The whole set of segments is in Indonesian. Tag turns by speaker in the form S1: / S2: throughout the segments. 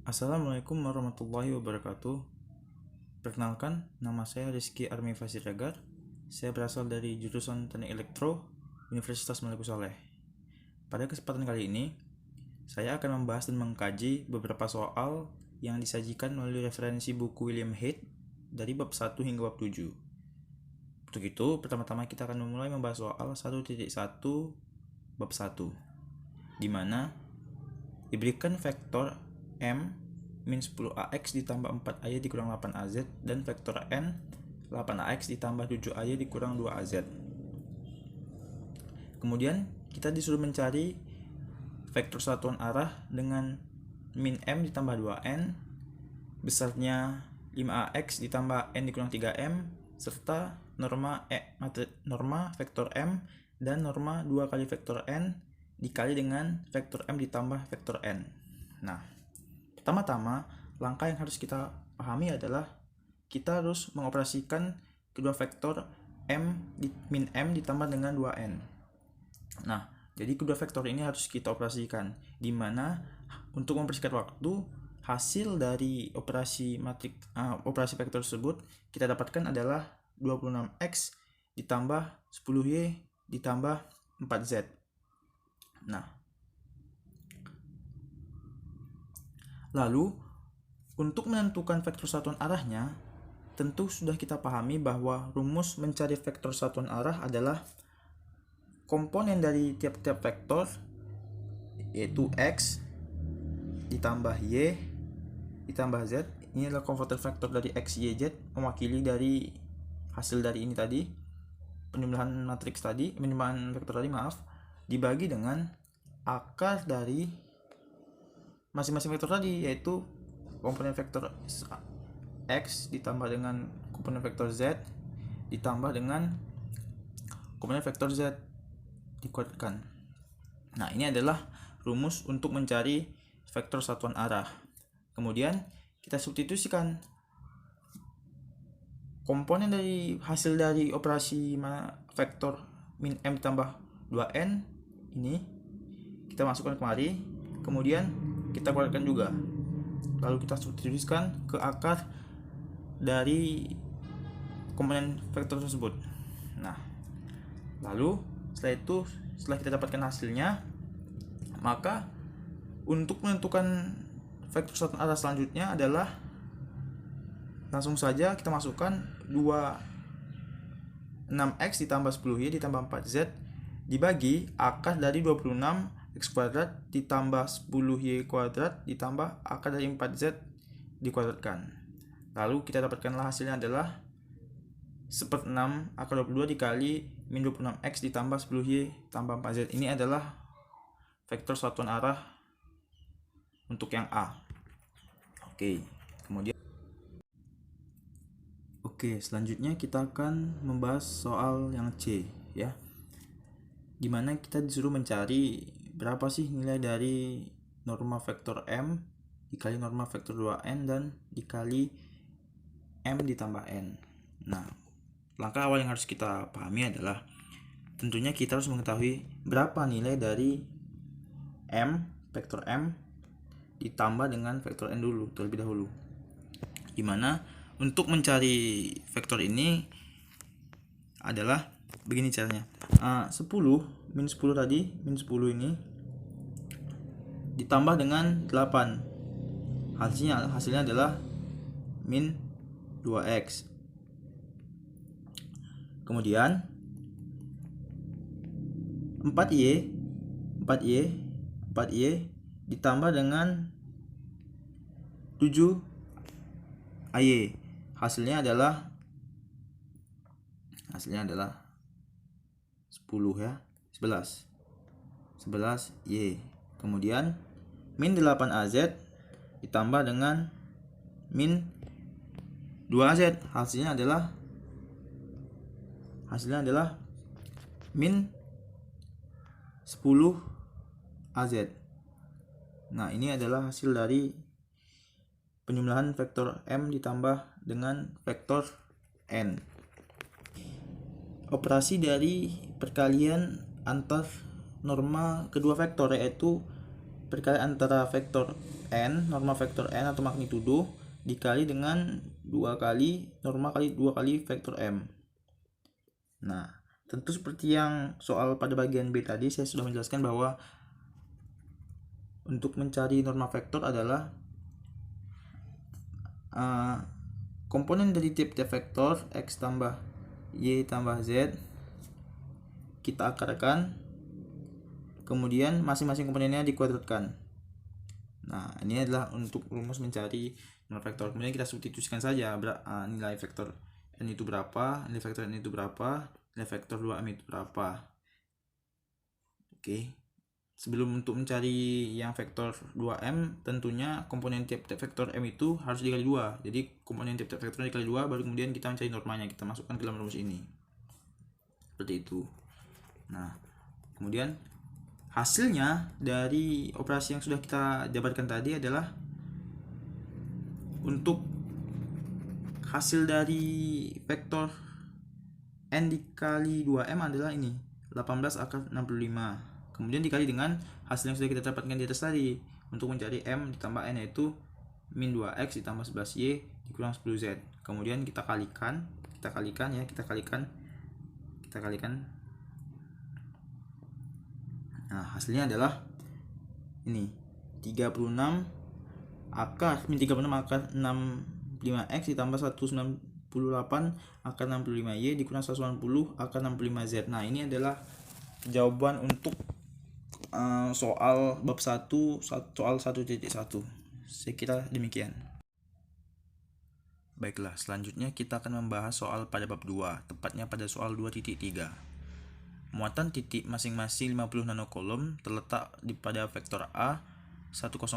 S1: Assalamualaikum warahmatullahi wabarakatuh. Perkenalkan, nama saya Rizky Armifa Siregar. Saya berasal dari jurusan Teknik Elektro, Universitas Maliku Saleh. Pada kesempatan kali ini, saya akan membahas dan mengkaji beberapa soal yang disajikan melalui referensi buku William Hague dari bab 1 hingga bab 7. Untuk itu, pertama-tama kita akan memulai membahas soal 1.1 bab 1, di mana diberikan vektor M min 10AX ditambah 4AY dikurang 8AZ dan vektor N 8AX ditambah 7AY dikurang 2AZ. Kemudian kita disuruh mencari vektor satuan arah dengan min M ditambah 2N, besarnya 5AX ditambah N dikurang 3M, serta norma vektor M dan norma 2 kali vektor N dikali dengan vektor M ditambah vektor N. Nah, pertama-tama, langkah yang harus kita pahami adalah kita harus mengoperasikan kedua vektor min M ditambah dengan 2N. Nah, jadi kedua vektor ini harus kita operasikan, di mana untuk mempersingkat waktu, hasil dari operasi vektor tersebut kita dapatkan adalah 26X ditambah 10Y ditambah 4Z. Nah, lalu, untuk menentukan vektor satuan arahnya, tentu sudah kita pahami bahwa rumus mencari vektor satuan arah adalah komponen dari tiap-tiap vektor, yaitu X ditambah Y ditambah Z. Ini adalah konverter vektor dari X, Y, Z, mewakili dari hasil dari ini tadi, penjumlahan vektor tadi, dibagi dengan akar dari masing-masing vektor tadi, yaitu komponen vektor X ditambah dengan komponen vektor Z ditambah dengan komponen vektor Z dikuatkan. Nah, ini adalah rumus untuk mencari vektor satuan arah. Kemudian kita substitusikan komponen dari hasil dari operasi vektor min M ditambah 2N ini kita masukkan kemari, kemudian kita keluarkan juga, lalu kita substitusikan ke akar dari komponen vektor tersebut. Nah, lalu setelah kita dapatkan hasilnya, maka untuk menentukan vektor satuan arah selanjutnya adalah langsung saja kita masukkan 26X ditambah 10Y ditambah 4Z dibagi akar dari 26 X kuadrat ditambah 10Y kuadrat ditambah akar dari 4Z dikuadratkan. Lalu kita dapatkanlah hasilnya adalah 1/6 akar 22 dikali min 26X ditambah 10Y tambah 4Z. Ini adalah vektor satuan arah untuk yang A. Selanjutnya kita akan membahas soal yang C, ya. Dimana kita disuruh mencari berapa sih nilai dari norma vektor M dikali norma vektor 2N dan dikali M ditambah N. Nah, langkah awal yang harus kita pahami adalah tentunya kita harus mengetahui berapa nilai dari vektor M ditambah dengan vektor N dulu, terlebih dahulu. Dimana untuk mencari vektor ini adalah begini caranya. 10 min 10 tadi, min 10 ini ditambah dengan 8. Hasilnya adalah min 2X. Kemudian 4Y ditambah dengan 7AY. Hasilnya adalah 11Y. Kemudian min 8AZ ditambah dengan min 2AZ. Hasilnya adalah min 10AZ. Nah, ini adalah hasil dari penjumlahan vektor M ditambah dengan vektor N. operasi dari perkalian antar norma kedua vektor, yaitu perkalian antara vektor n, norma vektor n atau magnitudo, dikali dengan 2 kali norma kali 2 kali vektor m. Nah, tentu seperti yang soal pada bagian B tadi, saya sudah menjelaskan bahwa untuk mencari norma vektor adalah komponen dari tiap-tiap vektor x tambah y tambah z kita akarkan, kemudian masing-masing komponennya dikuadratkan. Nah, ini adalah untuk rumus mencari norma vektor. Kemudian kita substitusikan saja nilai vektor n itu berapa, nilai vektor n itu berapa, nilai vektor 2m itu berapa. Oke. Sebelum untuk mencari yang vektor 2m, tentunya komponen tiap-tiap vektor m itu harus dikali 2. Jadi komponen tiap-tiap vektor dikali 2, baru kemudian kita mencari normanya, kita masukkan ke dalam rumus ini. Seperti itu. Nah, kemudian hasilnya dari operasi yang sudah kita jabarkan tadi adalah untuk hasil dari vektor n dikali 2m adalah ini, 18 akar 65. Kemudian dikali dengan hasil yang sudah kita dapatkan di atas tadi. Untuk mencari m ditambah n, yaitu min 2x ditambah 11y dikurang 10z. Kemudian kita kalikan. Nah, hasilnya adalah ini, 36 akar min 36 akar 65x ditambah 198 akar 65y dikurang 180 akar 65z. Nah, ini adalah jawaban untuk soal bab 1 soal 1.1. Saya kira demikian. Baiklah, selanjutnya kita akan membahas soal pada bab 2, tepatnya pada soal 2.3. Muatan titik masing-masing 50 nanocoulomb terletak pada vektor A 100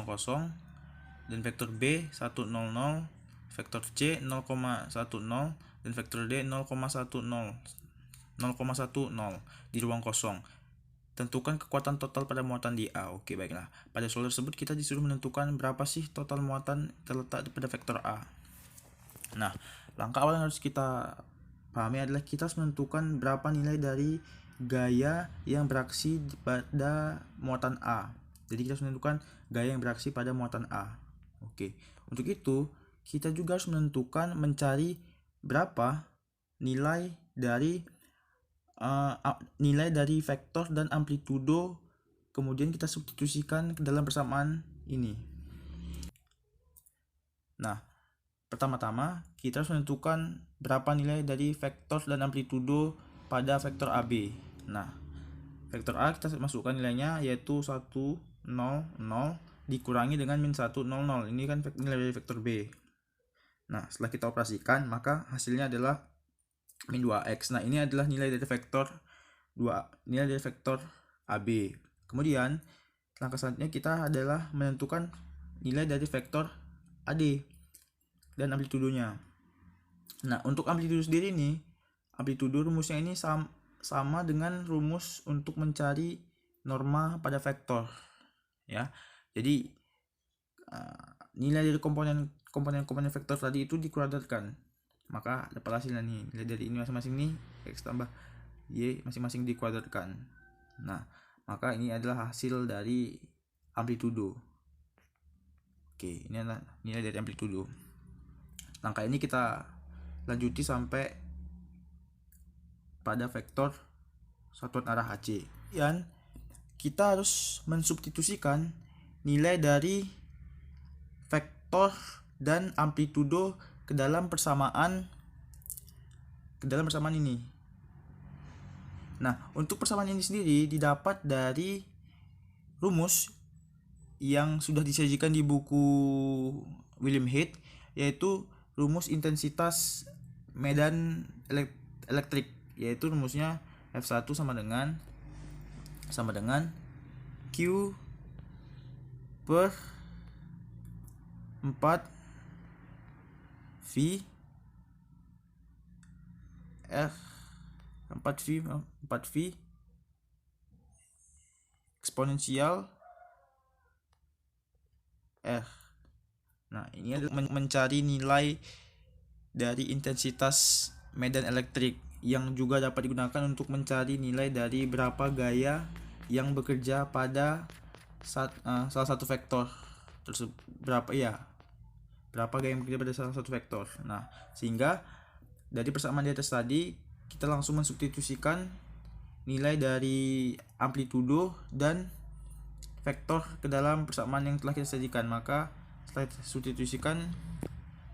S1: dan vektor B 100, vektor C 0,10 dan vektor D 0,10 di ruang kosong. Tentukan kekuatan total pada muatan di A. Oke, baiklah. Pada soal tersebut kita disuruh menentukan berapa sih total muatan terletak pada vektor A. Nah, langkah awal yang harus kita pahami adalah kita harus menentukan berapa nilai dari gaya yang beraksi pada muatan A. Jadi kita harus menentukan gaya yang beraksi pada muatan A. Oke. Untuk itu, kita juga harus menentukan mencari berapa nilai dari vektor dan amplitudo, kemudian kita substitusikan ke dalam persamaan ini. Nah, pertama-tama kita harus menentukan berapa nilai dari vektor dan amplitudo pada vektor AB. Nah, vektor A kita masukkan nilainya, yaitu 1, 0, 0 dikurangi dengan min 1, 0, 0. Ini kan nilai dari vektor B. Nah, setelah kita operasikan, maka hasilnya adalah min 2x. Nah, ini adalah nilai dari vektor AB. Kemudian langkah selanjutnya kita adalah menentukan nilai dari vektor AD dan amplitudonya. Nah, untuk amplitudo sendiri nih, amplitudo rumusnya ini sama dengan rumus untuk mencari norma pada vektor, ya. Jadi nilai dari komponen vektor tadi itu dikuadratkan, maka dapat hasilnya nih, nilai dari ini masing-masing nih, x tambah y masing-masing dikuadratkan. Nah, maka ini adalah hasil dari amplitudo. Oke, ini adalah nilai dari amplitudo. Langkah ini kita lanjuti sampai pada vektor satuan arah AC. Dan kita harus mensubstitusikan nilai dari vektor dan amplitudo ke dalam persamaan ini. Nah, untuk persamaan ini sendiri didapat dari rumus yang sudah disajikan di buku William Heath, yaitu rumus intensitas medan elektrik, yaitu rumusnya F1 sama dengan Q per 4V eksponensial R. Nah, ini adalah mencari nilai dari intensitas medan elektrik yang juga dapat digunakan untuk mencari nilai dari berapa gaya yang bekerja pada salah satu vektor tersebut, berapa gaya yang bekerja pada salah satu vektor. Nah, sehingga dari persamaan di atas tadi kita langsung mensubstitusikan nilai dari amplitudo dan vektor ke dalam persamaan yang telah kita sajikan. Maka setelah substitusikan,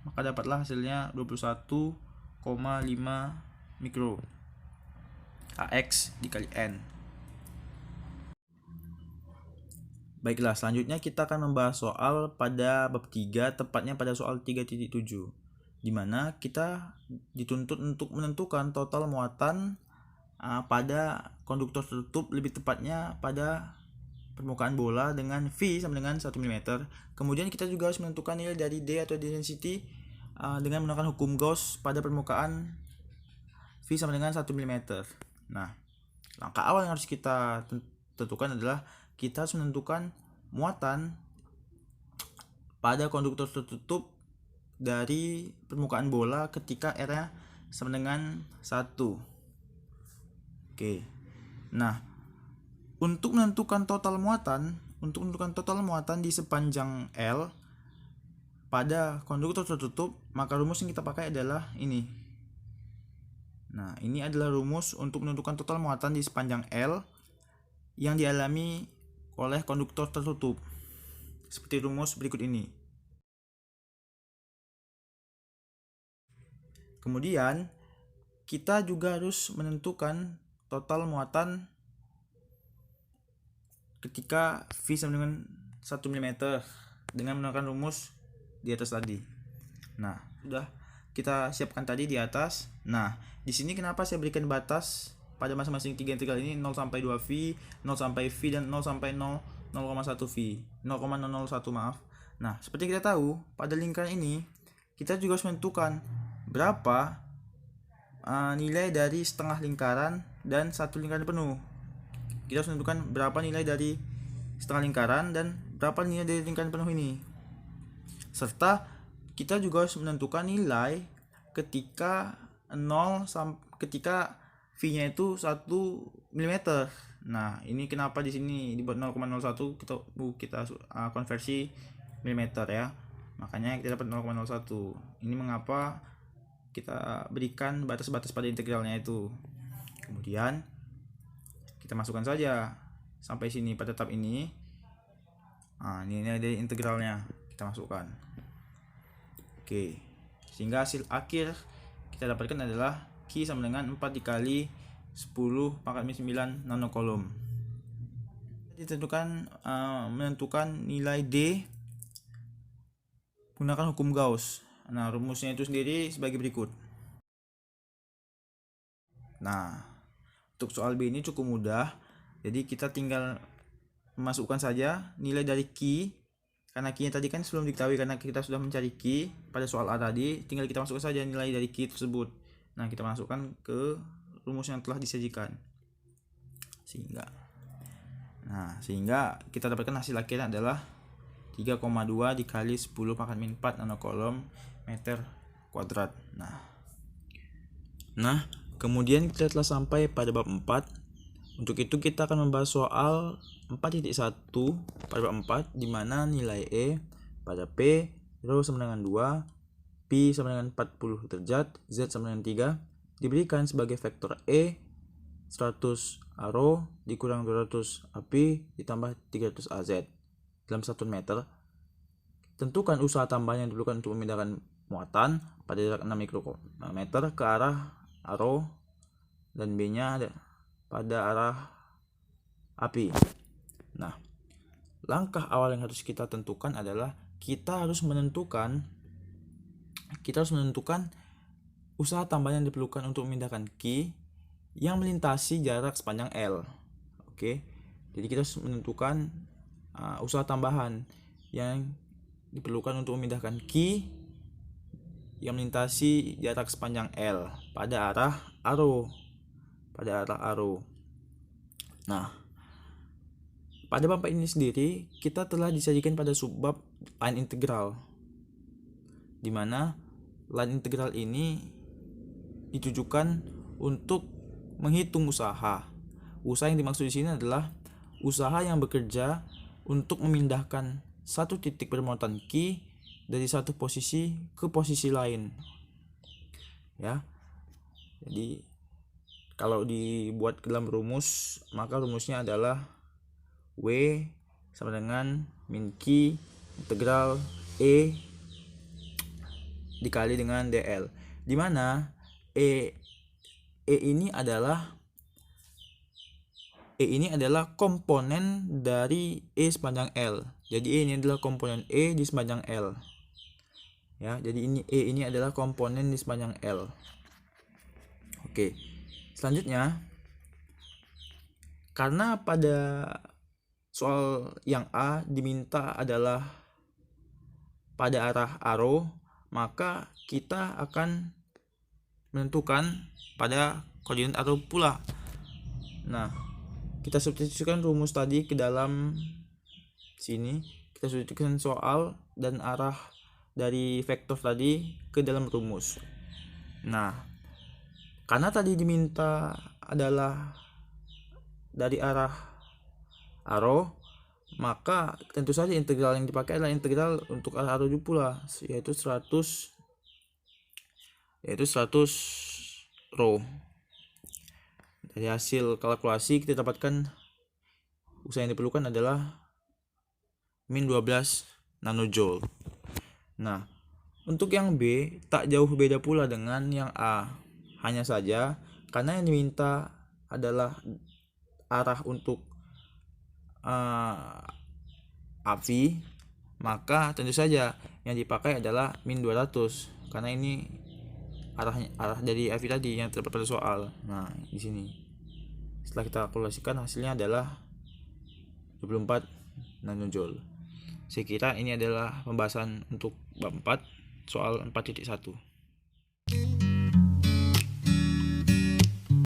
S1: maka dapatlah hasilnya 21,5 mikro AX dikali N. Baiklah, selanjutnya kita akan membahas soal pada bab 3, tepatnya pada soal 3.7, di mana kita dituntut untuk menentukan total muatan pada konduktor tertutup, lebih tepatnya pada permukaan bola dengan V sama dengan 1 mm. Kemudian kita juga harus menentukan nilai dari D atau density dengan menggunakan hukum Gauss pada permukaan V sama dengan 1 mm. Nah, langkah awal yang harus kita tentukan adalah kita harus menentukan muatan pada konduktor tertutup dari permukaan bola ketika R-nya sama dengan 1. Oke. Nah, untuk menentukan total muatan di sepanjang L pada konduktor tertutup, maka rumus yang kita pakai adalah ini. Nah, ini adalah rumus untuk menentukan total muatan di sepanjang L yang dialami oleh konduktor tertutup. Seperti rumus berikut ini. Kemudian, kita juga harus menentukan total muatan ketika V sama dengan 1 mm dengan menggunakan rumus di atas tadi. Nah, sudah kita siapkan tadi di atas. Nah, di sini kenapa saya berikan batas pada masing-masing 3 integral ini, 0 sampai 2V, 0 sampai V, dan 0 sampai 0,1 V, 0,001 maaf. Nah, seperti kita tahu, pada lingkaran ini kita juga harus menentukan berapa nilai dari setengah lingkaran dan satu lingkaran penuh. Kita harus menentukan berapa nilai dari setengah lingkaran dan berapa nilai dari lingkaran penuh ini. Serta kita juga harus menentukan nilai ketika V-nya itu 1 mm. Nah, ini kenapa di sini dibuat 0,01, kita konversi mm ya. Makanya kita dapat 0,01. Ini mengapa kita berikan batas-batas pada integralnya itu. Kemudian kita masukkan saja sampai sini pada tab ini. Ini dari integralnya kita masukkan. Oke, sehingga hasil akhir kita dapatkan adalah Q sama dengan 4 dikali 10 pangkat min 9 nanocoulomb. Menentukan nilai D menggunakan hukum Gauss. Nah, rumusnya itu sendiri sebagai berikut. Nah, untuk soal B ini cukup mudah. Jadi kita tinggal memasukkan saja nilai dari Q. Karena Q-nya tadi kan sebelum diketahui, karena kita sudah mencari Q pada soal A tadi, tinggal kita masukkan saja nilai dari Q tersebut. Nah, kita masukkan ke rumus yang telah disajikan. Sehingga kita dapatkan hasil akhirnya adalah 3,2 dikali 10 pangkat min 4 nanocoulomb meter kuadrat. Nah, kemudian kita telah sampai pada bab 4. Untuk itu kita akan membahas soal 4.1 pada bab 4, di mana nilai E pada P rho sama dengan 2, Pi sama dengan 40 derajat, Z sama dengan 3 diberikan sebagai vektor E 100 rho dikurang 200 Pi ditambah 300 AZ dalam 1 meter. Tentukan usaha tambahan yang diperlukan untuk memindahkan muatan pada jarak 6 mikrometer ke arah rho dan B-nya pada arah api. Nah, langkah awal yang harus kita tentukan adalah kita harus menentukan usaha tambahan yang diperlukan untuk memindahkan Q yang melintasi jarak sepanjang L. Oke. Jadi kita harus menentukan usaha tambahan yang diperlukan untuk memindahkan Q yang melintasi jarak sepanjang L pada arah arrow. Nah, pada bab ini sendiri kita telah disajikan pada subbab line integral, di mana line integral ini ditujukan untuk menghitung usaha. Usaha yang dimaksud di sini adalah usaha yang bekerja untuk memindahkan satu titik bermuatan Q dari satu posisi ke posisi lain. Ya. Jadi kalau dibuat ke dalam rumus, maka rumusnya adalah W sama dengan min Q integral E dikali dengan dl, di mana E ini adalah komponen dari E sepanjang L. Jadi E ini adalah komponen E di sepanjang L. Ya, jadi E ini adalah komponen di sepanjang L. Oke. Selanjutnya, karena pada soal yang A diminta adalah pada arah arrow, maka kita akan menentukan pada koordinat arrow pula. Nah, kita substitusikan rumus tadi ke dalam sini. Kita substitusikan soal dan arah dari vektor tadi ke dalam rumus. Nah, karena tadi diminta adalah dari arah arrow, maka tentu saja integral yang dipakai adalah integral untuk arah arrow pula, yaitu 100 rho. Dari hasil kalkulasi kita dapatkan usaha yang diperlukan adalah min 12 nanojoule. Nah, untuk yang B tak jauh beda pula dengan yang A. Hanya saja karena yang diminta adalah arah untuk api, maka tentu saja yang dipakai adalah min 200 karena ini arah dari api tadi yang terdapat pada soal. Nah, di sini setelah kita kalkulasikan hasilnya adalah 24 nanojoule. Saya kira ini adalah pembahasan untuk bab 4 soal 4.1.